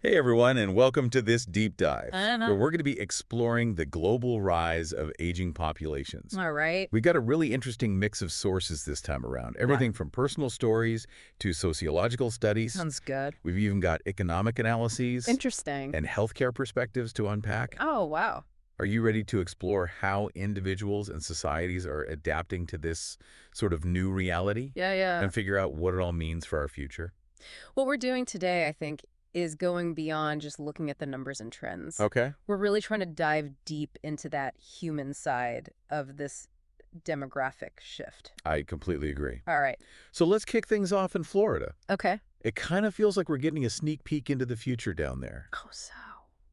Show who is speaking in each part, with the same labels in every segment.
Speaker 1: Hey everyone, and welcome to this deep dive,
Speaker 2: I don't
Speaker 1: where
Speaker 2: know.
Speaker 1: we're going to be exploring the global rise of aging populations.
Speaker 2: All right.
Speaker 1: We've got a really interesting mix of sources this time around, everything from personal stories to sociological studies.
Speaker 2: Sounds good.
Speaker 1: We've even got economic analyses
Speaker 2: Interesting.
Speaker 1: and healthcare perspectives to unpack.
Speaker 2: Oh, wow.
Speaker 1: Are you ready to explore how individuals and societies are adapting to this sort of new reality
Speaker 2: Yeah.
Speaker 1: and figure out what it all means for our future?
Speaker 2: What we're doing today, I think, is going beyond just looking at the numbers and trends.
Speaker 1: Okay.
Speaker 2: We're really trying to dive deep into that human side of this demographic shift.
Speaker 1: I completely agree.
Speaker 2: All right.
Speaker 1: So let's kick things off in Florida.
Speaker 2: Okay.
Speaker 1: It kind of feels like we're getting a sneak peek into the future down there.
Speaker 2: Oh, so.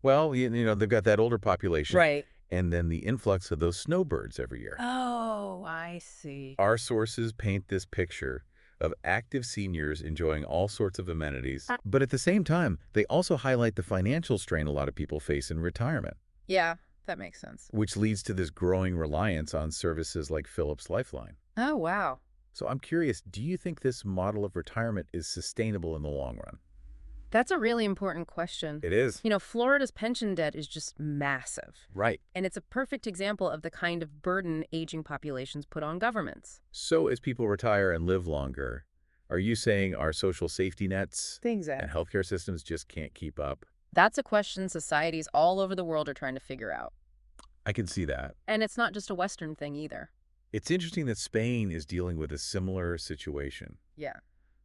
Speaker 1: Well, they've got that older population.
Speaker 2: Right.
Speaker 1: And then the influx of those snowbirds every year.
Speaker 2: Oh, I see.
Speaker 1: Our sources paint this picture of active seniors enjoying all sorts of amenities. But at the same time, they also highlight the financial strain a lot of people face in retirement,
Speaker 2: Yeah, that makes sense.
Speaker 1: which leads to this growing reliance on services like Philip's Lifeline.
Speaker 2: Oh, wow.
Speaker 1: So I'm curious, do you think this model of retirement is sustainable in the long run?
Speaker 2: That's a really important question.
Speaker 1: It is.
Speaker 2: Florida's pension debt is just massive.
Speaker 1: Right.
Speaker 2: And it's a perfect example of the kind of burden aging populations put on governments.
Speaker 1: So as people retire and live longer, are you saying our social safety nets
Speaker 2: Things
Speaker 1: and healthcare systems just can't keep up?
Speaker 2: That's a question societies all over the world are trying to figure out.
Speaker 1: I can see that.
Speaker 2: And it's not just a Western thing either.
Speaker 1: It's interesting that Spain is dealing with a similar situation,
Speaker 2: Yeah.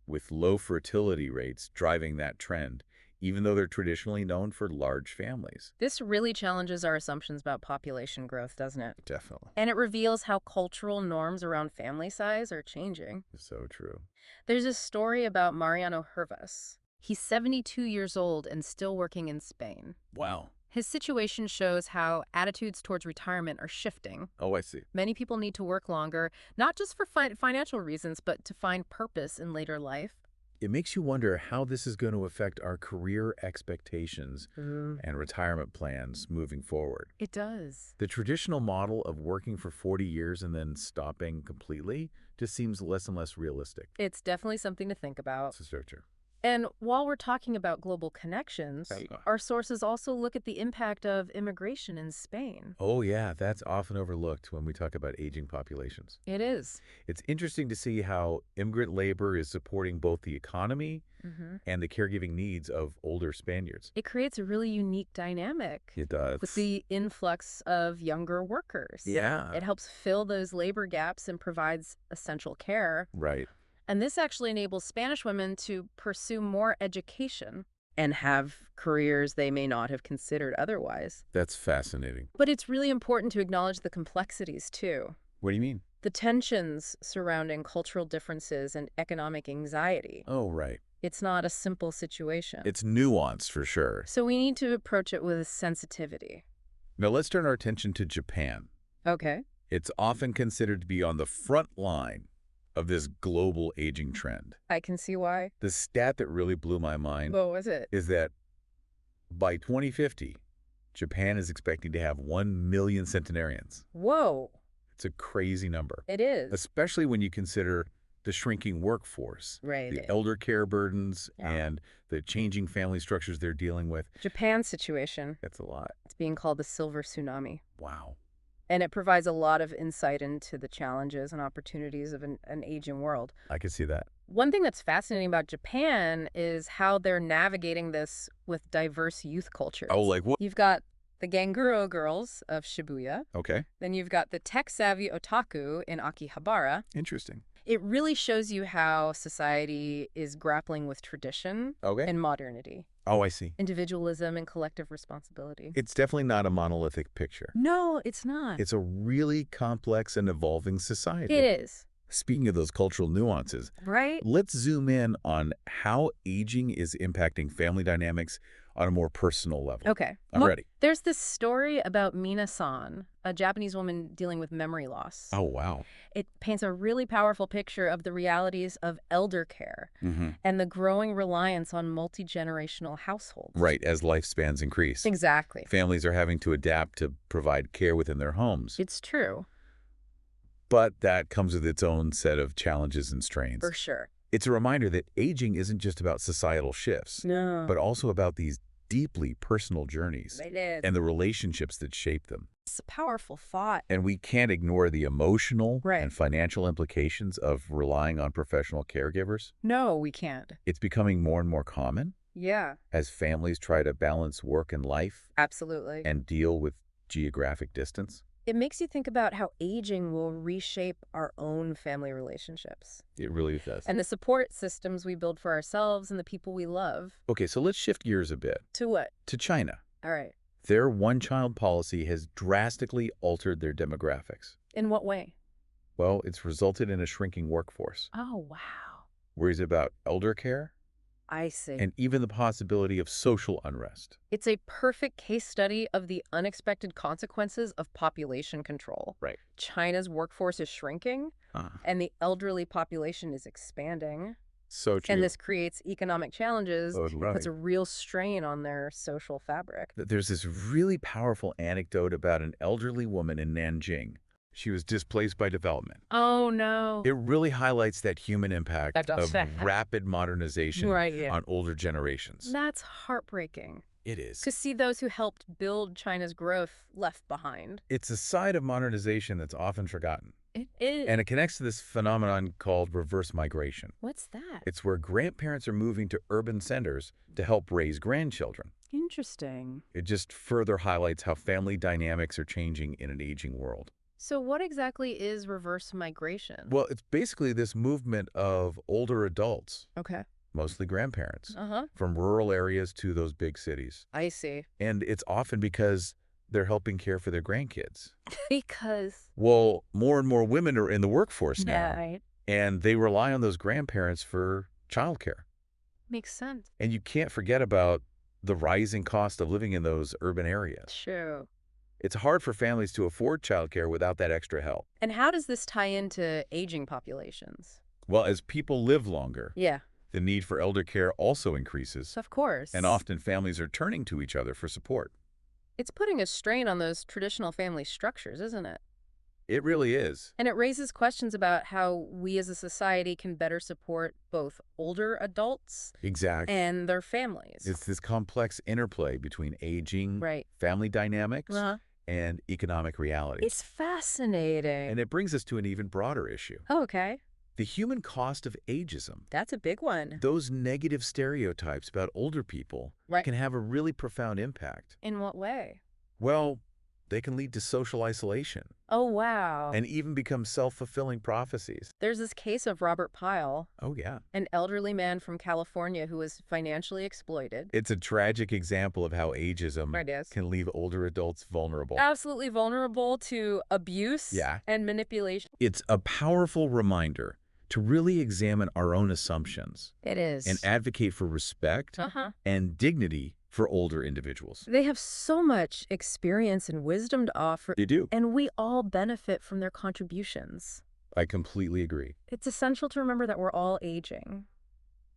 Speaker 1: with low fertility rates driving that trend, even though they're traditionally known for large families.
Speaker 2: This really challenges our assumptions about population growth, doesn't it?
Speaker 1: Definitely.
Speaker 2: And it reveals how cultural norms around family size are changing.
Speaker 1: So true.
Speaker 2: There's a story about Mariano Hervas. He's 72 years old and still working in Spain.
Speaker 1: Wow.
Speaker 2: His situation shows how attitudes towards retirement are shifting.
Speaker 1: Oh, I see.
Speaker 2: Many people need to work longer, not just for financial reasons, but to find purpose in later life.
Speaker 1: It makes you wonder how this is going to affect our career expectations and retirement plans moving forward.
Speaker 2: It does.
Speaker 1: The traditional model of working for 40 years and then stopping completely just seems less and less realistic.
Speaker 2: It's definitely something to think about.
Speaker 1: This is so true.
Speaker 2: And while we're talking about global connections,
Speaker 1: Right.
Speaker 2: our sources also look at the impact of immigration in Spain.
Speaker 1: Oh, yeah, that's often overlooked when we talk about aging populations.
Speaker 2: It is.
Speaker 1: It's interesting to see how immigrant labor is supporting both the economy and the caregiving needs of older Spaniards.
Speaker 2: It creates a really unique dynamic
Speaker 1: It does.
Speaker 2: with the influx of younger workers.
Speaker 1: Yeah.
Speaker 2: It helps fill those labor gaps and provides essential care.
Speaker 1: Right.
Speaker 2: And this actually enables Spanish women to pursue more education and have careers they may not have considered otherwise.
Speaker 1: That's fascinating.
Speaker 2: But it's really important to acknowledge the complexities, too.
Speaker 1: What do you mean?
Speaker 2: The tensions surrounding cultural differences and economic anxiety.
Speaker 1: Oh, right.
Speaker 2: It's not a simple situation.
Speaker 1: It's nuanced for sure.
Speaker 2: So we need to approach it with sensitivity.
Speaker 1: Now let's turn our attention to Japan.
Speaker 2: Okay.
Speaker 1: It's often considered to be on the front line of this global aging trend.
Speaker 2: I can see why.
Speaker 1: The stat that really blew my mind
Speaker 2: What was it?
Speaker 1: is that by 2050, Japan is expecting to have 1 million centenarians.
Speaker 2: Whoa.
Speaker 1: It's a crazy number,
Speaker 2: It is.
Speaker 1: especially when you consider the shrinking workforce,
Speaker 2: Right.
Speaker 1: the elder care burdens,
Speaker 2: Yeah.
Speaker 1: and the changing family structures they're dealing with.
Speaker 2: Japan's situation,
Speaker 1: That's a lot.
Speaker 2: it's being called the silver tsunami.
Speaker 1: Wow.
Speaker 2: And it provides a lot of insight into the challenges and opportunities of an aging world.
Speaker 1: I can see that.
Speaker 2: One thing that's fascinating about Japan is how they're navigating this with diverse youth cultures.
Speaker 1: Oh, like what?
Speaker 2: You've got the Ganguro girls of Shibuya.
Speaker 1: Okay.
Speaker 2: Then you've got the tech-savvy otaku in Akihabara.
Speaker 1: Interesting.
Speaker 2: It really shows you how society is grappling with tradition
Speaker 1: Okay.
Speaker 2: and modernity,
Speaker 1: Oh, I see.
Speaker 2: individualism and collective responsibility.
Speaker 1: It's definitely not a monolithic picture.
Speaker 2: No, it's not.
Speaker 1: It's a really complex and evolving society.
Speaker 2: It is.
Speaker 1: Speaking of those cultural nuances,
Speaker 2: Right?
Speaker 1: let's zoom in on how aging is impacting family dynamics on a more personal level.
Speaker 2: Okay.
Speaker 1: I'm ready.
Speaker 2: There's this story about Mina-san, a Japanese woman dealing with memory loss.
Speaker 1: Oh, wow.
Speaker 2: It paints a really powerful picture of the realities of elder care and the growing reliance on multi-generational households.
Speaker 1: Right, as lifespans increase.
Speaker 2: Exactly.
Speaker 1: Families are having to adapt to provide care within their homes.
Speaker 2: It's true.
Speaker 1: But that comes with its own set of challenges and strains.
Speaker 2: For sure.
Speaker 1: It's a reminder that aging isn't just about societal shifts,
Speaker 2: No.
Speaker 1: but also about these deeply personal journeys
Speaker 2: It is.
Speaker 1: and the relationships that shape them.
Speaker 2: It's a powerful thought.
Speaker 1: And we can't ignore the emotional
Speaker 2: Right.
Speaker 1: and financial implications of relying on professional caregivers.
Speaker 2: No, we can't.
Speaker 1: It's becoming more and more common
Speaker 2: Yeah,
Speaker 1: as families try to balance work and life
Speaker 2: absolutely.
Speaker 1: and deal with geographic distance.
Speaker 2: It makes you think about how aging will reshape our own family relationships
Speaker 1: It really does.
Speaker 2: and the support systems we build for ourselves and the people we love.
Speaker 1: Okay, so let's shift gears a bit
Speaker 2: To what?
Speaker 1: to China.
Speaker 2: All right.
Speaker 1: Their one-child policy has drastically altered their demographics.
Speaker 2: In what way?
Speaker 1: Well, it's resulted in a shrinking workforce,
Speaker 2: Oh, wow.
Speaker 1: worries about elder care,
Speaker 2: I see.
Speaker 1: and even the possibility of social unrest.
Speaker 2: It's a perfect case study of the unexpected consequences of population control.
Speaker 1: Right.
Speaker 2: China's workforce is shrinking, and the elderly population is expanding.
Speaker 1: So true.
Speaker 2: And this creates economic challenges.
Speaker 1: Oh,
Speaker 2: It
Speaker 1: right.
Speaker 2: puts a real strain on their social fabric.
Speaker 1: There's this really powerful anecdote about an elderly woman in Nanjing. She was displaced by development.
Speaker 2: Oh, no.
Speaker 1: It really highlights that human impact
Speaker 2: That does.
Speaker 1: of rapid modernization
Speaker 2: Right, yeah.
Speaker 1: on older generations.
Speaker 2: That's heartbreaking.
Speaker 1: It is.
Speaker 2: To see those who helped build China's growth left behind.
Speaker 1: It's a side of modernization that's often forgotten.
Speaker 2: It is.
Speaker 1: And it connects to this phenomenon called reverse migration.
Speaker 2: What's that?
Speaker 1: It's where grandparents are moving to urban centers to help raise grandchildren.
Speaker 2: Interesting.
Speaker 1: It just further highlights how family dynamics are changing in an aging world.
Speaker 2: So what exactly is reverse migration?
Speaker 1: Well, it's basically this movement of older adults,
Speaker 2: Okay.
Speaker 1: mostly grandparents,
Speaker 2: Uh-huh.
Speaker 1: from rural areas to those big cities.
Speaker 2: I see.
Speaker 1: And it's often because they're helping care for their grandkids.
Speaker 2: Because.
Speaker 1: Well, more and more women are in the workforce now,
Speaker 2: Right.
Speaker 1: and they rely on those grandparents for childcare.
Speaker 2: Makes sense.
Speaker 1: And you can't forget about the rising cost of living in those urban areas.
Speaker 2: True.
Speaker 1: It's hard for families to afford childcare without that extra help.
Speaker 2: And how does this tie into aging populations?
Speaker 1: Well, as people live longer,
Speaker 2: Yeah,
Speaker 1: the need for elder care also increases,
Speaker 2: of course.
Speaker 1: and often families are turning to each other for support.
Speaker 2: It's putting a strain on those traditional family structures, isn't it?
Speaker 1: It really is.
Speaker 2: And it raises questions about how we as a society can better support both older adults
Speaker 1: Exactly.
Speaker 2: and their families.
Speaker 1: It's this complex interplay between aging,
Speaker 2: Right.
Speaker 1: family dynamics,
Speaker 2: Uh-huh.
Speaker 1: and economic reality.
Speaker 2: It's fascinating.
Speaker 1: And it brings us to an even broader issue.
Speaker 2: Oh, okay.
Speaker 1: The human cost of ageism.
Speaker 2: That's a big one.
Speaker 1: Those negative stereotypes about older people
Speaker 2: Right.
Speaker 1: can have a really profound impact.
Speaker 2: In what way?
Speaker 1: Well, they can lead to social isolation
Speaker 2: Oh, wow.
Speaker 1: and even become self-fulfilling prophecies.
Speaker 2: There's this case of Robert Pyle,
Speaker 1: Oh, yeah.
Speaker 2: an elderly man from California who was financially exploited.
Speaker 1: It's a tragic example of how
Speaker 2: Right,
Speaker 1: ageism
Speaker 2: yes.
Speaker 1: can leave older adults vulnerable.
Speaker 2: Absolutely vulnerable to abuse
Speaker 1: Yeah.
Speaker 2: and manipulation.
Speaker 1: It's a powerful reminder to really examine our own assumptions
Speaker 2: It is.
Speaker 1: and advocate for respect
Speaker 2: Uh-huh.
Speaker 1: and dignity for older individuals.
Speaker 2: They have so much experience and wisdom to offer,
Speaker 1: They do.
Speaker 2: and we all benefit from their contributions.
Speaker 1: I completely agree.
Speaker 2: It's essential to remember that we're all aging.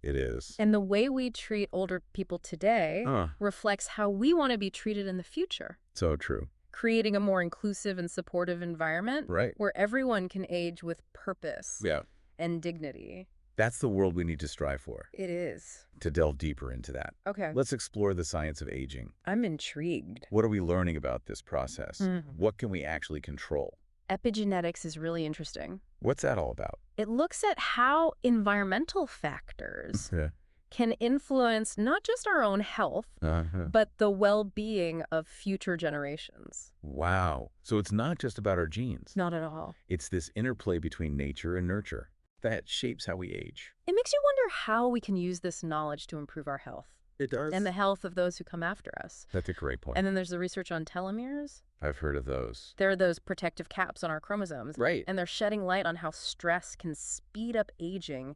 Speaker 1: It is.
Speaker 2: And the way we treat older people today reflects how we want to be treated in the future,
Speaker 1: So true.
Speaker 2: creating a more inclusive and supportive environment
Speaker 1: Right.
Speaker 2: where everyone can age with purpose
Speaker 1: Yeah.
Speaker 2: and dignity.
Speaker 1: That's the world we need to strive for.
Speaker 2: It is.
Speaker 1: To delve deeper into that,
Speaker 2: Okay.
Speaker 1: let's explore the science of aging.
Speaker 2: I'm intrigued.
Speaker 1: What are we learning about this process?
Speaker 2: Mhm.
Speaker 1: What can we actually control?
Speaker 2: Epigenetics is really interesting.
Speaker 1: What's that all about?
Speaker 2: It looks at how environmental factors
Speaker 1: Yeah.
Speaker 2: can influence not just our own health, but the well-being of future generations.
Speaker 1: Wow. So it's not just about our genes.
Speaker 2: Not at all.
Speaker 1: It's this interplay between nature and nurture that shapes how we age.
Speaker 2: It makes you wonder how we can use this knowledge to improve our health
Speaker 1: It does.
Speaker 2: and the health of those who come after us.
Speaker 1: That's a great point.
Speaker 2: And then there's the research on telomeres.
Speaker 1: I've heard of those.
Speaker 2: There are those protective caps on our chromosomes.
Speaker 1: Right.
Speaker 2: And they're shedding light on how stress can speed up aging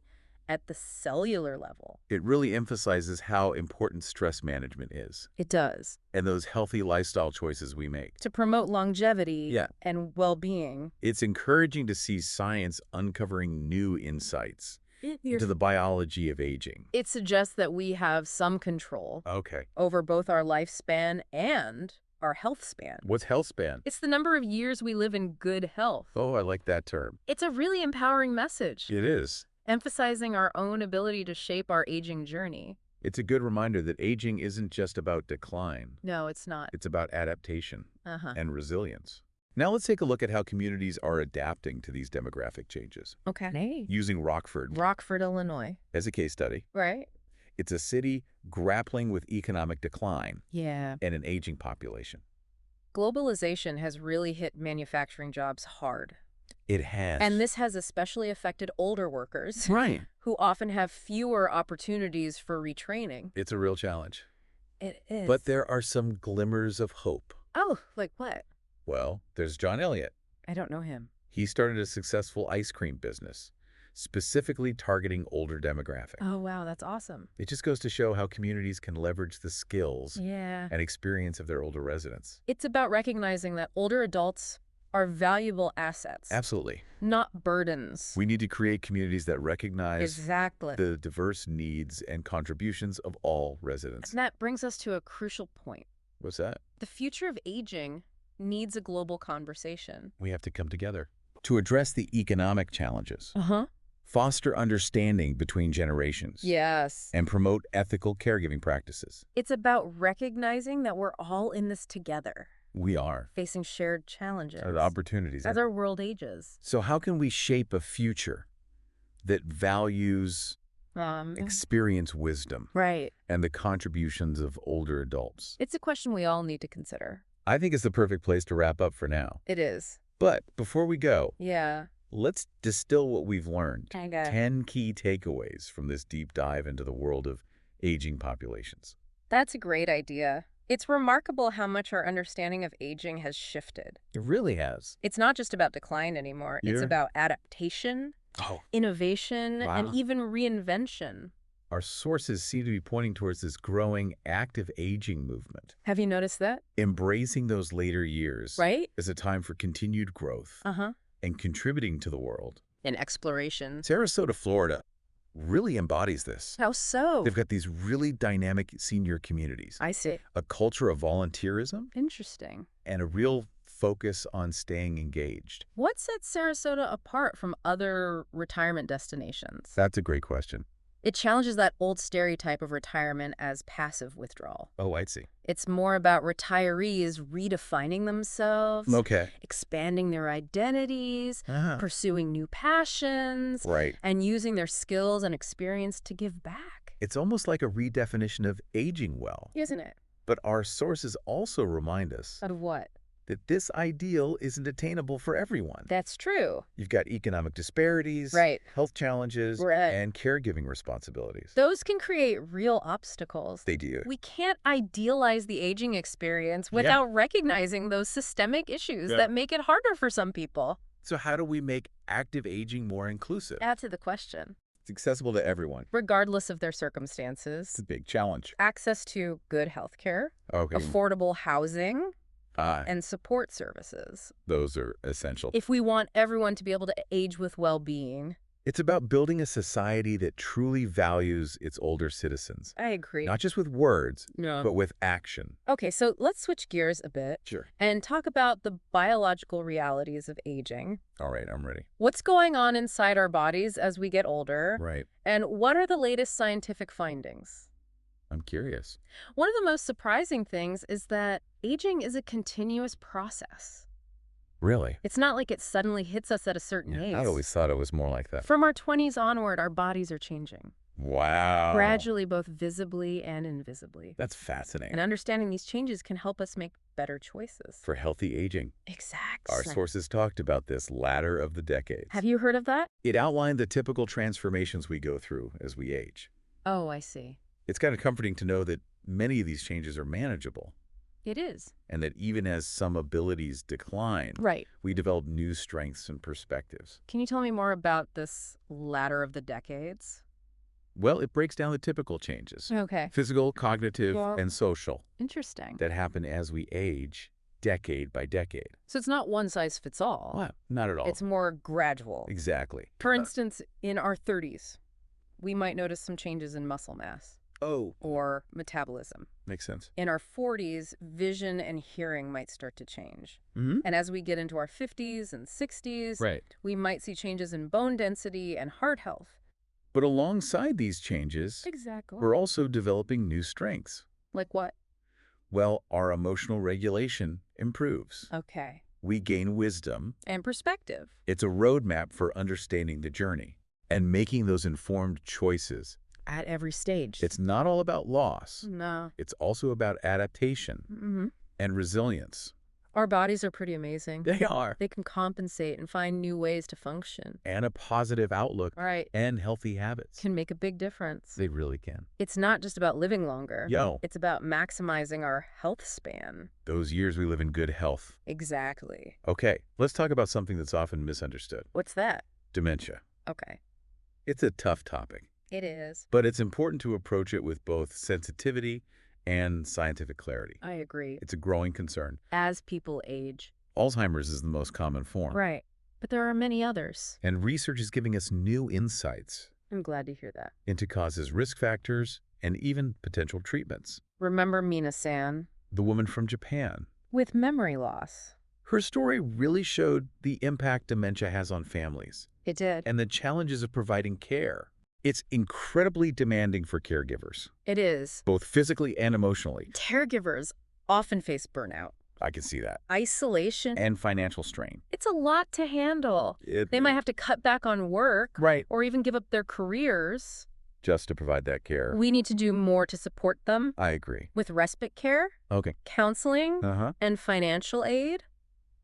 Speaker 2: at the cellular level.
Speaker 1: It really emphasizes how important stress management is
Speaker 2: It does.
Speaker 1: and those healthy lifestyle choices we make.
Speaker 2: To promote longevity
Speaker 1: Yeah.
Speaker 2: and well-being.
Speaker 1: It's encouraging to see science uncovering new insights into the biology of aging.
Speaker 2: It suggests that we have some control
Speaker 1: Okay.
Speaker 2: over both our lifespan and our health span.
Speaker 1: What's health span?
Speaker 2: It's the number of years we live in good health.
Speaker 1: Oh, I like that term.
Speaker 2: It's a really empowering message,
Speaker 1: It is.
Speaker 2: emphasizing our own ability to shape our aging journey.
Speaker 1: It's a good reminder that aging isn't just about decline.
Speaker 2: No, it's not.
Speaker 1: It's about adaptation
Speaker 2: Uh-huh.
Speaker 1: and resilience. Now let's take a look at how communities are adapting to these demographic changes.
Speaker 2: Okay.
Speaker 1: Using Rockford
Speaker 2: Rockford, Illinois.
Speaker 1: as a case study,
Speaker 2: Right.
Speaker 1: it's a city grappling with economic decline
Speaker 2: Yeah.
Speaker 1: and an aging population.
Speaker 2: Globalization has really hit manufacturing jobs hard.
Speaker 1: It has.
Speaker 2: And this has especially affected older workers
Speaker 1: Right.
Speaker 2: who often have fewer opportunities for retraining.
Speaker 1: It's a real challenge.
Speaker 2: It is.
Speaker 1: But there are some glimmers of hope.
Speaker 2: Oh, like what?
Speaker 1: Well, there's John Elliott.
Speaker 2: I don't know him.
Speaker 1: He started a successful ice cream business, specifically targeting older demographic.
Speaker 2: Oh, wow, that's awesome.
Speaker 1: It just goes to show how communities can leverage the skills
Speaker 2: Yeah.
Speaker 1: and experience of their older residents.
Speaker 2: It's about recognizing that older adults are valuable assets,
Speaker 1: Absolutely.
Speaker 2: not burdens.
Speaker 1: We need to create communities that recognize
Speaker 2: Exactly.
Speaker 1: the diverse needs and contributions of all residents.
Speaker 2: And that brings us to a crucial point.
Speaker 1: What's that?
Speaker 2: The future of aging needs a global conversation.
Speaker 1: We have to come together to address the economic challenges,
Speaker 2: Uh-huh.
Speaker 1: foster understanding between generations,
Speaker 2: Yes.
Speaker 1: and promote ethical caregiving practices.
Speaker 2: It's about recognizing that we're all in this together,
Speaker 1: We are.
Speaker 2: facing shared challenges
Speaker 1: The opportunities.
Speaker 2: as our world ages.
Speaker 1: So how can we shape a future that values experience wisdom
Speaker 2: Right.
Speaker 1: and the contributions of older adults?
Speaker 2: It's a question we all need to consider.
Speaker 1: I think it's the perfect place to wrap up for now.
Speaker 2: It is.
Speaker 1: But before we go,
Speaker 2: Yeah.
Speaker 1: let's distill what we've learned.
Speaker 2: Okay.
Speaker 1: 10 key takeaways from this deep dive into the world of aging populations.
Speaker 2: That's a great idea. It's remarkable how much our understanding of aging has shifted.
Speaker 1: It really has.
Speaker 2: It's not just about decline anymore. It's
Speaker 1: Yeah.
Speaker 2: about adaptation,
Speaker 1: Oh,
Speaker 2: innovation, and
Speaker 1: wow.
Speaker 2: even reinvention.
Speaker 1: Our sources seem to be pointing towards this growing active aging movement,
Speaker 2: Have you noticed that?
Speaker 1: embracing those later years
Speaker 2: Right?
Speaker 1: as a time for continued growth
Speaker 2: Uh-huh.
Speaker 1: and contributing to the world.
Speaker 2: In exploration.
Speaker 1: Sarasota, Florida really embodies this.
Speaker 2: How so?
Speaker 1: They've got these really dynamic senior communities,
Speaker 2: I see.
Speaker 1: a culture of volunteerism,
Speaker 2: Interesting.
Speaker 1: and a real focus on staying engaged.
Speaker 2: What sets Sarasota apart from other retirement destinations?
Speaker 1: That's a great question.
Speaker 2: It challenges that old stereotype of retirement as passive withdrawal.
Speaker 1: Oh, I see.
Speaker 2: It's more about retirees redefining themselves,
Speaker 1: Okay.
Speaker 2: expanding their identities,
Speaker 1: Uh-huh.
Speaker 2: pursuing new passions,
Speaker 1: Right.
Speaker 2: and using their skills and experience to give back.
Speaker 1: It's almost like a redefinition of aging well.
Speaker 2: Isn't it?
Speaker 1: But our sources also remind us
Speaker 2: Of what?
Speaker 1: that this ideal isn't attainable for everyone.
Speaker 2: That's true.
Speaker 1: You've got economic disparities,
Speaker 2: Right.
Speaker 1: health challenges,
Speaker 2: Right.
Speaker 1: and caregiving responsibilities.
Speaker 2: Those can create real obstacles.
Speaker 1: They do.
Speaker 2: We can't idealize the aging experience without recognizing those systemic issues that make it harder for some people.
Speaker 1: So how do we make active aging more inclusive?
Speaker 2: Add to the question.
Speaker 1: It's accessible to everyone.
Speaker 2: Regardless of their circumstances,
Speaker 1: It's a big challenge.
Speaker 2: access to good health care,
Speaker 1: Okay.
Speaker 2: affordable housing,
Speaker 1: Ah,
Speaker 2: and support services.
Speaker 1: those are essential.
Speaker 2: If we want everyone to be able to age with well-being.
Speaker 1: It's about building a society that truly values its older citizens.
Speaker 2: I agree.
Speaker 1: Not just with words,
Speaker 2: No.
Speaker 1: but with action.
Speaker 2: Okay, so let's switch gears a bit
Speaker 1: Sure.
Speaker 2: and talk about the biological realities of aging.
Speaker 1: All right, I'm ready.
Speaker 2: What's going on inside our bodies as we get older?
Speaker 1: Right.
Speaker 2: And what are the latest scientific findings?
Speaker 1: I'm curious.
Speaker 2: One of the most surprising things is that aging is a continuous process.
Speaker 1: Really?
Speaker 2: It's not like it suddenly hits us at a certain age.
Speaker 1: I always thought it was more like that.
Speaker 2: From our 20s onward, our bodies are changing.
Speaker 1: Wow.
Speaker 2: Gradually, both visibly and invisibly.
Speaker 1: That's fascinating.
Speaker 2: And understanding these changes can help us make better choices.
Speaker 1: For healthy aging.
Speaker 2: Exactly.
Speaker 1: Our sources talked about this ladder of the decades.
Speaker 2: Have you heard of that?
Speaker 1: It outlined the typical transformations we go through as we age.
Speaker 2: Oh, I see.
Speaker 1: It's kind of comforting to know that many of these changes are manageable,
Speaker 2: It is.
Speaker 1: and that even as some abilities decline,
Speaker 2: Right.
Speaker 1: we develop new strengths and perspectives.
Speaker 2: Can you tell me more about this ladder of the decades?
Speaker 1: Well, it breaks down the typical changes,
Speaker 2: Okay.
Speaker 1: physical, cognitive,
Speaker 2: Yeah.
Speaker 1: and social,
Speaker 2: Interesting.
Speaker 1: that happen as we age, decade by decade.
Speaker 2: So it's not one size fits all.
Speaker 1: Well, not at all.
Speaker 2: It's more gradual.
Speaker 1: Exactly.
Speaker 2: For instance, in our 30s, we might notice some changes in muscle mass
Speaker 1: Oh,
Speaker 2: or metabolism.
Speaker 1: makes sense.
Speaker 2: In our 40s, vision and hearing might start to change.
Speaker 1: Mm-hmm.
Speaker 2: And as we get into our 50s and 60s,
Speaker 1: Right.
Speaker 2: we might see changes in bone density and heart health.
Speaker 1: But alongside these changes,
Speaker 2: Exactly.
Speaker 1: we're also developing new strengths.
Speaker 2: Like what?
Speaker 1: Well, our emotional regulation improves.
Speaker 2: Okay.
Speaker 1: We gain wisdom.
Speaker 2: And perspective.
Speaker 1: It's a roadmap for understanding the journey and making those informed choices.
Speaker 2: At every stage.
Speaker 1: It's not all about loss.
Speaker 2: No.
Speaker 1: It's also about adaptation and resilience.
Speaker 2: Our bodies are pretty amazing.
Speaker 1: They are.
Speaker 2: They can compensate and find new ways to function.
Speaker 1: And a positive outlook
Speaker 2: Right.
Speaker 1: and healthy habits.
Speaker 2: Can make a big difference.
Speaker 1: They really can.
Speaker 2: It's not just about living longer.
Speaker 1: Yo,
Speaker 2: It's about maximizing our health span.
Speaker 1: those years we live in good health.
Speaker 2: Exactly.
Speaker 1: Okay, let's talk about something that's often misunderstood.
Speaker 2: What's that?
Speaker 1: Dementia.
Speaker 2: Okay.
Speaker 1: It's a tough topic,
Speaker 2: It is.
Speaker 1: but it's important to approach it with both sensitivity and scientific clarity.
Speaker 2: I agree.
Speaker 1: It's a growing concern.
Speaker 2: As people age.
Speaker 1: Alzheimer's is the most common form.
Speaker 2: Right. But there are many others.
Speaker 1: And research is giving us new insights
Speaker 2: I'm glad to hear that.
Speaker 1: into causes, risk factors, and even potential treatments.
Speaker 2: Remember Mina-san?
Speaker 1: The woman from Japan.
Speaker 2: With memory loss.
Speaker 1: Her story really showed the impact dementia has on families
Speaker 2: It did.
Speaker 1: and the challenges of providing care. It's incredibly demanding for caregivers,
Speaker 2: It is.
Speaker 1: both physically and emotionally.
Speaker 2: Caregivers often face burnout,
Speaker 1: I can see that.
Speaker 2: isolation.
Speaker 1: And financial strain.
Speaker 2: It's a lot to handle. They might have to cut back on work.
Speaker 1: Right.
Speaker 2: Or even give up their careers.
Speaker 1: Just to provide that care.
Speaker 2: We need to do more to support them
Speaker 1: I agree.
Speaker 2: with respite care,
Speaker 1: Okay.
Speaker 2: counseling, and financial aid,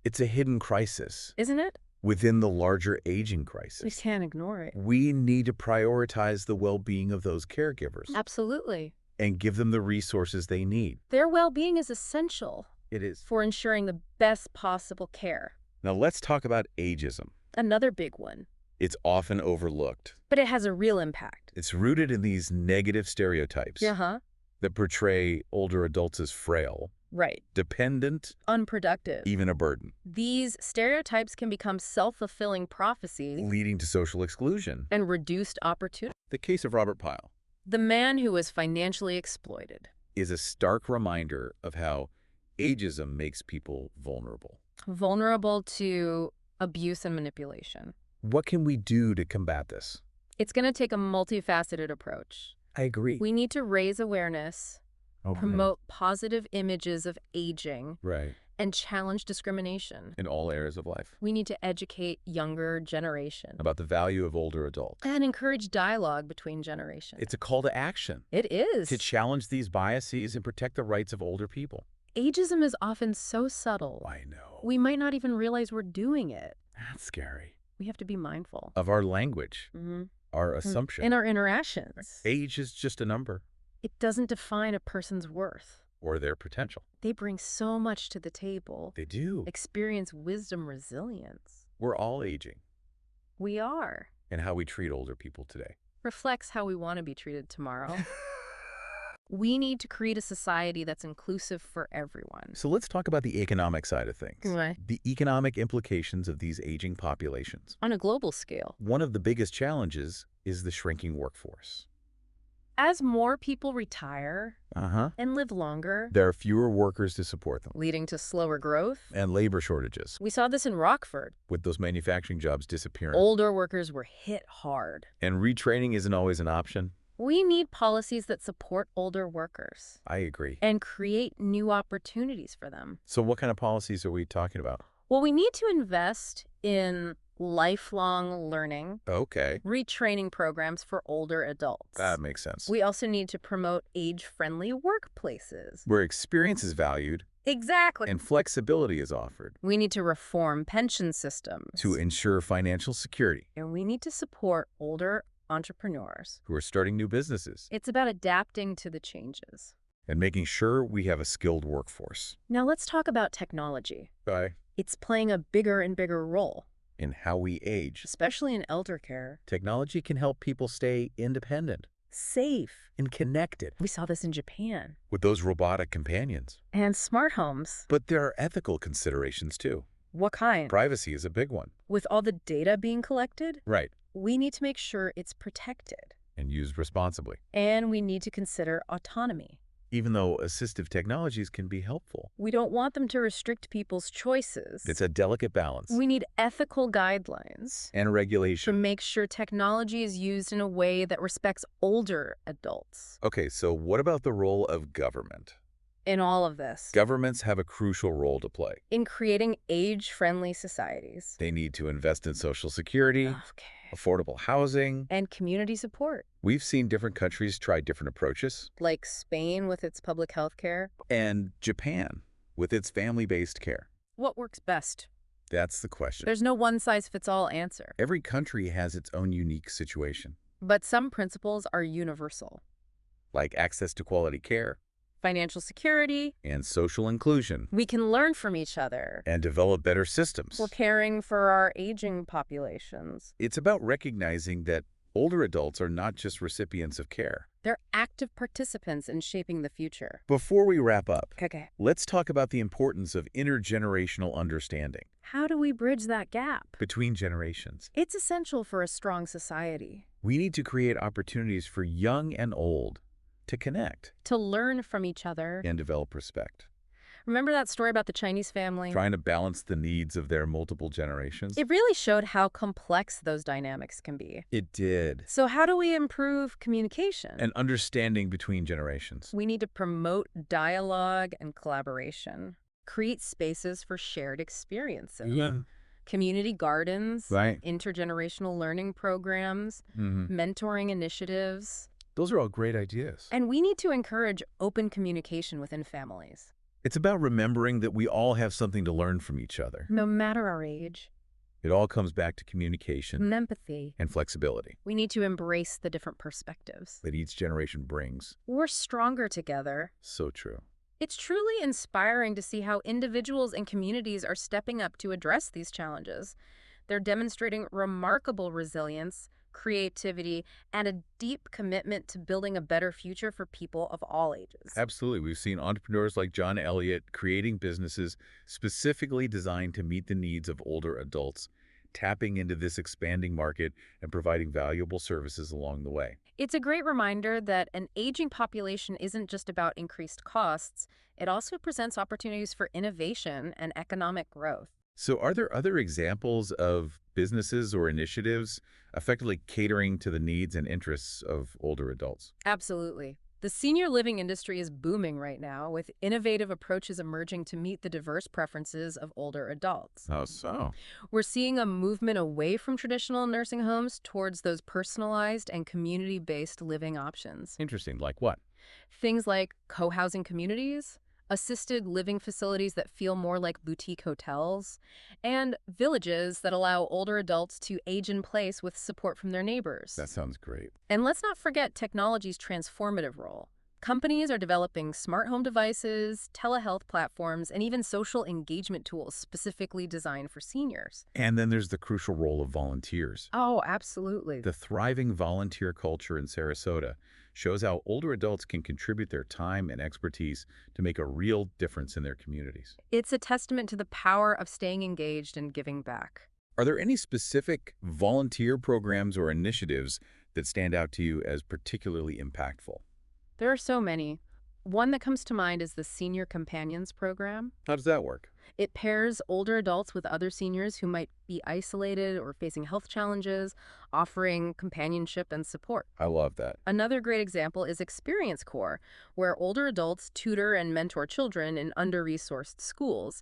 Speaker 1: It's a hidden crisis
Speaker 2: isn't it?
Speaker 1: within the larger aging
Speaker 2: We
Speaker 1: crisis.
Speaker 2: can't ignore it.
Speaker 1: We need to prioritize the well-being of those caregivers
Speaker 2: Absolutely.
Speaker 1: and give them the resources they need.
Speaker 2: Their well-being is essential
Speaker 1: It is.
Speaker 2: for ensuring the best possible care.
Speaker 1: Now let's talk about ageism.
Speaker 2: Another big one.
Speaker 1: It's often overlooked.
Speaker 2: But it has a real impact.
Speaker 1: It's rooted in these negative stereotypes that portray older adults as frail,
Speaker 2: Right.
Speaker 1: dependent,
Speaker 2: Unproductive.
Speaker 1: even a burden,
Speaker 2: These stereotypes can become self-fulfilling prophecies
Speaker 1: leading to social exclusion.
Speaker 2: and reduced opportunity.
Speaker 1: The case of Robert Pyle
Speaker 2: The man who was financially exploited.
Speaker 1: is a stark reminder of how ageism makes people vulnerable.
Speaker 2: Vulnerable to abuse and manipulation.
Speaker 1: What can we do to combat this?
Speaker 2: It's going to take a multifaceted approach.
Speaker 1: I agree.
Speaker 2: We need to raise awareness, promote positive images of aging,
Speaker 1: Right.
Speaker 2: and challenge discrimination.
Speaker 1: In all areas of life.
Speaker 2: We need to educate younger generation
Speaker 1: About the value of older adults.
Speaker 2: and encourage dialogue between generations.
Speaker 1: It's a call to action.
Speaker 2: It is.
Speaker 1: To challenge these biases and protect the rights of older people.
Speaker 2: Ageism is often so subtle.
Speaker 1: I know.
Speaker 2: We might not even realize we're doing it.
Speaker 1: That's scary.
Speaker 2: We have to be mindful.
Speaker 1: Of our language,
Speaker 2: Mm-hmm.
Speaker 1: our assumption.
Speaker 2: In our interactions.
Speaker 1: Age is just a number.
Speaker 2: It doesn't define a person's worth.
Speaker 1: Or their potential.
Speaker 2: They bring so much to the table.
Speaker 1: They do.
Speaker 2: Experience, wisdom, resilience.
Speaker 1: We're all aging.
Speaker 2: We are.
Speaker 1: And how we treat older people today.
Speaker 2: Reflects how we want to be treated tomorrow. We need to create a society that's inclusive for everyone.
Speaker 1: So let's talk about the economic side of things.
Speaker 2: Right.
Speaker 1: The economic implications of these aging populations.
Speaker 2: On a global scale.
Speaker 1: One of the biggest challenges is the shrinking workforce.
Speaker 2: As more people retire and live longer,
Speaker 1: There are fewer workers to support them.
Speaker 2: leading to slower growth.
Speaker 1: And labor shortages,
Speaker 2: We saw this in Rockford.
Speaker 1: with those manufacturing jobs disappearing.
Speaker 2: Older workers were hit hard.
Speaker 1: And retraining isn't always an option.
Speaker 2: We need policies that support older workers
Speaker 1: I agree.
Speaker 2: and create new opportunities for them.
Speaker 1: So what kind of policies are we talking about?
Speaker 2: Well, we need to invest in lifelong learning,
Speaker 1: Okay.
Speaker 2: retraining programs for older adults.
Speaker 1: That makes sense.
Speaker 2: We also need to promote age-friendly workplaces.
Speaker 1: Where experience is valued
Speaker 2: Exactly.
Speaker 1: and flexibility is offered
Speaker 2: We need to reform pension systems.
Speaker 1: to ensure financial security
Speaker 2: And we need to support older entrepreneurs.
Speaker 1: who are starting new businesses
Speaker 2: It's about adapting to the changes.
Speaker 1: and making sure we have a skilled workforce.
Speaker 2: Now let's talk about technology.
Speaker 1: Okay.
Speaker 2: It's playing a bigger and bigger role,
Speaker 1: In how we age.
Speaker 2: especially in elder care.
Speaker 1: Technology can help people stay independent
Speaker 2: Safe.
Speaker 1: and connected
Speaker 2: We saw this in Japan.
Speaker 1: with those robotic companions.
Speaker 2: And smart homes.
Speaker 1: But there are ethical considerations too.
Speaker 2: What kind?
Speaker 1: Privacy is a big one.
Speaker 2: With all the data being collected,
Speaker 1: Right.
Speaker 2: we need to make sure it's protected.
Speaker 1: And used responsibly.
Speaker 2: And we need to consider autonomy.
Speaker 1: even though assistive technologies can be helpful.
Speaker 2: We don't want them to restrict people's
Speaker 1: It's
Speaker 2: choices.
Speaker 1: a delicate balance
Speaker 2: We need ethical guidelines
Speaker 1: and
Speaker 2: to
Speaker 1: regulation.
Speaker 2: make sure technology is used in a way that respects older adults.
Speaker 1: Okay, so what about the role of government?
Speaker 2: In all of this,
Speaker 1: Governments have a crucial role to play.
Speaker 2: in creating age-friendly societies.
Speaker 1: They need to invest in Social Security,
Speaker 2: Okay.
Speaker 1: affordable housing.
Speaker 2: And community support,
Speaker 1: We've seen different countries try different approaches.
Speaker 2: like Spain with its public health care.
Speaker 1: And Japan, with its family-based care.
Speaker 2: What works best?
Speaker 1: That's the question.
Speaker 2: There's no one-size-fits-all answer,
Speaker 1: Every country has its own unique situation,
Speaker 2: but some principles are universal.
Speaker 1: like access to quality care
Speaker 2: Financial security,
Speaker 1: and social inclusion,
Speaker 2: we can learn from each other.
Speaker 1: and develop better systems.
Speaker 2: We're caring for our aging populations.
Speaker 1: It's about recognizing that older adults are not just recipients of care.
Speaker 2: They're active participants in shaping the future.
Speaker 1: Before we wrap up,
Speaker 2: Okay.
Speaker 1: let's talk about the importance of intergenerational understanding
Speaker 2: How do we bridge that gap?
Speaker 1: between generations.
Speaker 2: It's essential for a strong society.
Speaker 1: We need to create opportunities for young and old to connect
Speaker 2: To learn from each other.
Speaker 1: and develop respect,
Speaker 2: Remember that story about the Chinese family?
Speaker 1: trying to balance the needs of their multiple generations.
Speaker 2: It really showed how complex those dynamics can be.
Speaker 1: It did.
Speaker 2: So how do we improve communication?
Speaker 1: An understanding between generations.
Speaker 2: We need to promote dialogue and collaboration. Create spaces for shared experiences. Community gardens,
Speaker 1: Right.
Speaker 2: intergenerational learning programs, mentoring initiatives.
Speaker 1: Those are all great ideas.
Speaker 2: And we need to encourage open communication within families,
Speaker 1: It's about remembering that we all have something to learn from each other.
Speaker 2: no matter our age.
Speaker 1: It all comes back to communication
Speaker 2: And empathy.
Speaker 1: and flexibility
Speaker 2: We need to embrace the different perspectives.
Speaker 1: that each generation brings.
Speaker 2: We're stronger together.
Speaker 1: So true.
Speaker 2: It's truly inspiring to see how individuals and communities are stepping up to address these challenges. They're demonstrating remarkable resilience, creativity, and a deep commitment to building a better future for people of all ages.
Speaker 1: Absolutely. We've seen entrepreneurs like John Elliott creating businesses specifically designed to meet the needs of older adults, tapping into this expanding market and providing valuable services along the way.
Speaker 2: It's a great reminder that an aging population isn't just about increased costs, it also presents opportunities for innovation and economic growth.
Speaker 1: So are there other examples of businesses or initiatives effectively catering to the needs and interests of older adults?
Speaker 2: Absolutely. The senior living industry is booming right now, with innovative approaches emerging to meet the diverse preferences of older adults.
Speaker 1: How so?
Speaker 2: We're seeing a movement away from traditional nursing homes towards those personalized and community-based living options.
Speaker 1: Interesting. Like what?
Speaker 2: Things like co-housing communities, assisted living facilities that feel more like boutique hotels, and villages that allow older adults to age in place with support from their neighbors.
Speaker 1: That sounds great.
Speaker 2: And let's not forget technology's transformative role. Companies are developing smart home devices, telehealth platforms, and even social engagement tools specifically designed for seniors.
Speaker 1: And then there's the crucial role of volunteers.
Speaker 2: Oh, absolutely.
Speaker 1: The thriving volunteer culture in Sarasota shows how older adults can contribute their time and expertise to make a real difference in their communities.
Speaker 2: It's a testament to the power of staying engaged and giving back.
Speaker 1: Are there any specific volunteer programs or initiatives that stand out to you as particularly impactful?
Speaker 2: There are so many. One that comes to mind is the Senior Companions Program.
Speaker 1: How does that work?
Speaker 2: It pairs older adults with other seniors who might be isolated or facing health challenges, offering companionship and support.
Speaker 1: I love that.
Speaker 2: Another great example is Experience Corps, where older adults tutor and mentor children in under-resourced schools.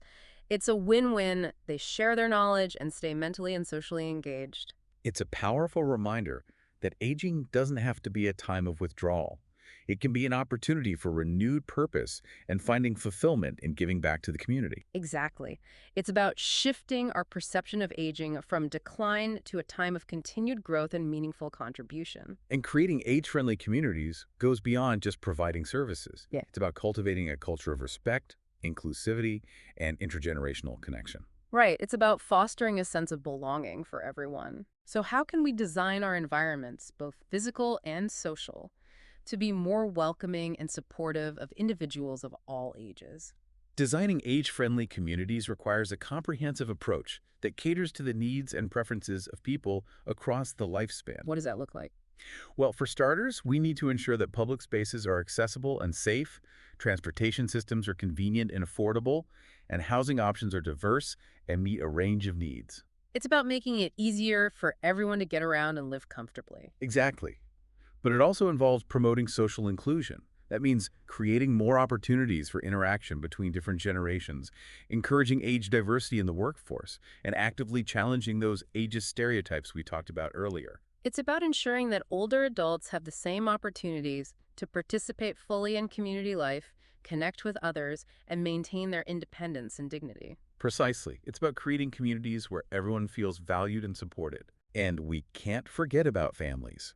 Speaker 2: It's a win-win. They share their knowledge and stay mentally and socially engaged.
Speaker 1: It's a powerful reminder that aging doesn't have to be a time of withdrawal. It can be an opportunity for renewed purpose and finding fulfillment in giving back to the community.
Speaker 2: Exactly. It's about shifting our perception of aging from decline to a time of continued growth and meaningful contribution.
Speaker 1: And creating age-friendly communities goes beyond just providing services.
Speaker 2: Yeah.
Speaker 1: It's about cultivating a culture of respect, inclusivity, and intergenerational connection.
Speaker 2: Right. It's about fostering a sense of belonging for everyone. So how can we design our environments, both physical and social, to be more welcoming and supportive of individuals of all ages?
Speaker 1: Designing age-friendly communities requires a comprehensive approach that caters to the needs and preferences of people across the lifespan.
Speaker 2: What does that look like?
Speaker 1: Well, for starters, we need to ensure that public spaces are accessible and safe, transportation systems are convenient and affordable, and housing options are diverse and meet a range of needs.
Speaker 2: It's about making it easier for everyone to get around and live comfortably.
Speaker 1: Exactly. But it also involves promoting social inclusion. That means creating more opportunities for interaction between different generations, encouraging age diversity in the workforce, and actively challenging those ageist stereotypes we talked about earlier.
Speaker 2: It's about ensuring that older adults have the same opportunities to participate fully in community life, connect with others, and maintain their independence and dignity.
Speaker 1: Precisely. It's about creating communities where everyone feels valued and supported. And we can't forget about families.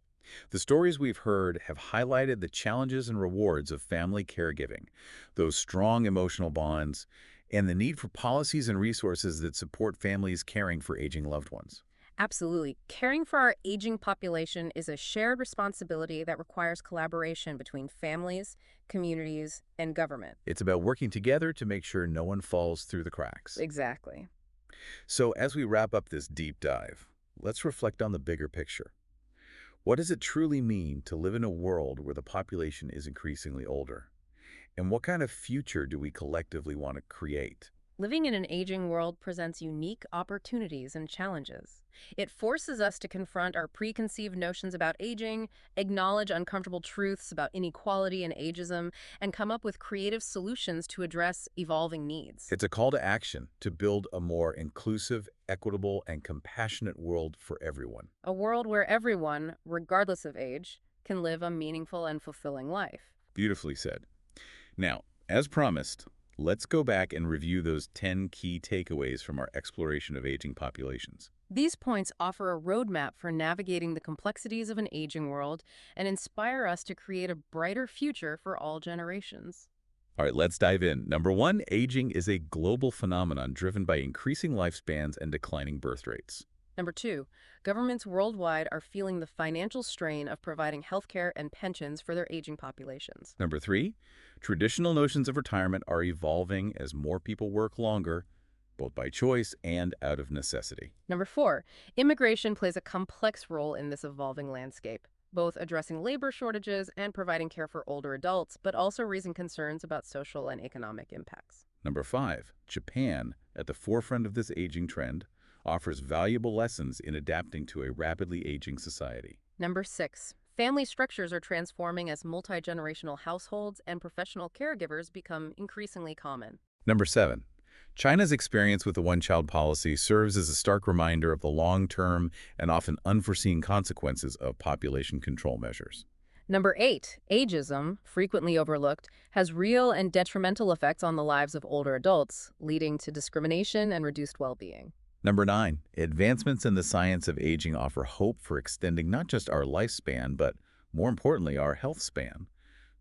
Speaker 1: The stories we've heard have highlighted the challenges and rewards of family caregiving, those strong emotional bonds, and the need for policies and resources that support families caring for aging loved ones.
Speaker 2: Absolutely. Caring for our aging population is a shared responsibility that requires collaboration between families, communities, and government.
Speaker 1: It's about working together to make sure no one falls through the cracks.
Speaker 2: Exactly.
Speaker 1: So as we wrap up this deep dive, let's reflect on the bigger picture. What does it truly mean to live in a world where the population is increasingly older? And what kind of future do we collectively want to create?
Speaker 2: Living in an aging world presents unique opportunities and challenges. It forces us to confront our preconceived notions about aging, acknowledge uncomfortable truths about inequality and ageism, and come up with creative solutions to address evolving needs.
Speaker 1: It's a call to action to build a more inclusive, equitable, and compassionate world for everyone.
Speaker 2: A world where everyone, regardless of age, can live a meaningful and fulfilling life.
Speaker 1: Beautifully said. Now, as promised, let's go back and review those 10 key takeaways from our exploration of aging populations.
Speaker 2: These points offer a roadmap for navigating the complexities of an aging world and inspire us to create a brighter future for all generations.
Speaker 1: All right, let's dive in. Number one, aging is a global phenomenon driven by increasing lifespans and declining birth rates.
Speaker 2: Number two, governments worldwide are feeling the financial strain of providing healthcare and pensions for their aging populations.
Speaker 1: Number three, traditional notions of retirement are evolving as more people work longer, both by choice and out of necessity.
Speaker 2: Number four, immigration plays a complex role in this evolving landscape, both addressing labor shortages and providing care for older adults, but also raising concerns about social and economic impacts.
Speaker 1: Number five, Japan, at the forefront of this aging trend, offers valuable lessons in adapting to a rapidly aging society.
Speaker 2: Number six, family structures are transforming as multi-generational households and professional caregivers become increasingly common.
Speaker 1: Number seven, China's experience with the one-child policy serves as a stark reminder of the long-term and often unforeseen consequences of population control measures.
Speaker 2: Number eight, ageism, frequently overlooked, has real and detrimental effects on the lives of older adults, leading to discrimination and reduced well-being.
Speaker 1: Number nine, advancements in the science of aging offer hope for extending not just our lifespan, but more importantly, our health span.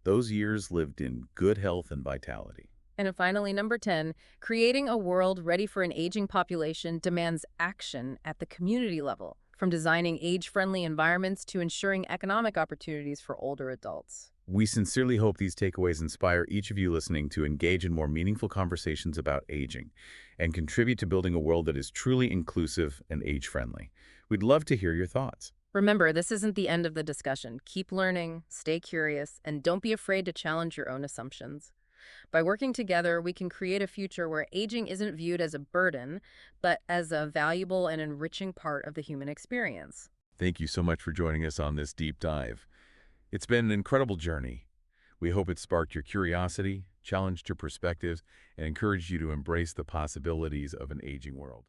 Speaker 1: Those years lived in good health and vitality.
Speaker 2: And finally, number 10, creating a world ready for an aging population demands action at the community level, from designing age-friendly environments to ensuring economic opportunities for older adults.
Speaker 1: We sincerely hope these takeaways inspire each of you listening to engage in more meaningful conversations about aging and contribute to building a world that is truly inclusive and age-friendly. We'd love to hear your thoughts.
Speaker 2: Remember, this isn't the end of the discussion. Keep learning, stay curious, and don't be afraid to challenge your own assumptions. By working together, we can create a future where aging isn't viewed as a burden, but as a valuable and enriching part of the human experience.
Speaker 1: Thank you so much for joining us on this deep dive. It's been an incredible journey. We hope it sparked your curiosity, challenged your perspectives, and encouraged you to embrace the possibilities of an aging world.